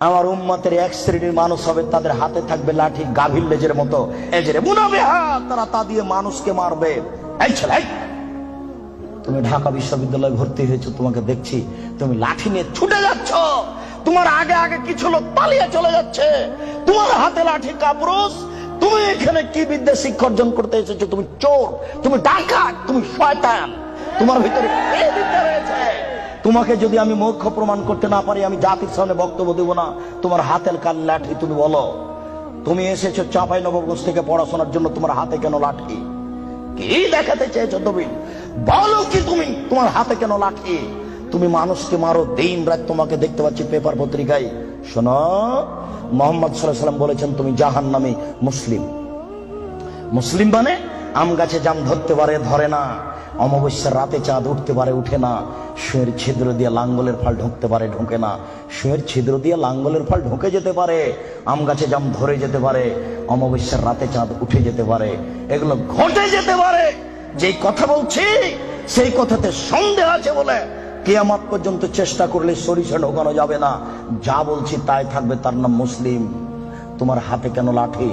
আমার উম্মতের এক শ্রেণীর মানুষ হবে, তাদের হাতে থাকবে লাঠি গাভীর লেজের মতো, এজরে মুনাফিহা, তারা তা দিয়ে মানুষকে মারবে। এই ছেলে, তুমি ঢাকা বিশ্ববিদ্যালয়ে ভর্তি হয়েছো, তোমাকে দেখছি তুমি লাঠি নিয়ে ছুটে যাচ্ছ, তোমার আগে আগে কিছু লোক পালিয়ে চলে যাচ্ছে, তোমার হাতে লাঠি কাপুরুষ। তুমি এখানে কি বিদ্যা শিক্ষা অর্জন করতে এসেছো? তুমি চোর, তুমি ডাকাত, তুমি শয়তান, তোমার ভিতরে এই বিদ্যা রয়েছে। তোমাকে যদি আমি মূর্খ প্রমাণ করতে না পারি, আমি জাতির সামনে বক্তব্য দেব না। তোমার হাতের কাল লাঠি, তুমি বলো। তুমি এসেছো চাঁপাইনবাবগঞ্জ থেকে পড়াশোনার জন্য, তোমার হাতে কেন লাঠি? কি দেখাতে চেয়েছো তুমি? বলো কি তুমি, তোমার হাতে কেন লাঠি? তুমি মানুষকে মারো দিন রাত, তোমাকে দেখতে পাচ্ছি পেপার পত্রিকায়। শোনো, মোহাম্মদ সাল্লাল্লাহু আলাইহি ওয়াসাল্লাম বলেছেন তুমি জাহান্নামী মুসলিম। মুসলিম মানে আম গাছে জাম ধরতে পারে, ধরে না। অমাবস্যার রাতে চাঁদ উঠতে পারে, উঠে না। শুঁয়ের ছিদ্র দিয়ে লাঙ্গলের ফাল ঢুকতে পারে, ঢোকে না। শুঁয়ের ছিদ্র দিয়ে লাঙ্গলের ফাল ঢুকে যেতে পারে, আম গাছে জাম ধরে যেতে পারে, অমাবস্যার রাতে চাঁদ উঠে যেতে পারে, এগুলো ঘটে যেতে পারে। যেই কথা বলছি সেই কথাতে সন্দেহ আছে বলে কিয়ামত পর্যন্ত চেষ্টা করলে সরিষা ঢোকানো যাবে না। যা বলছি তাই থাকবে, তার নাম মুসলিম। তোমার হাতে কেন লাঠি?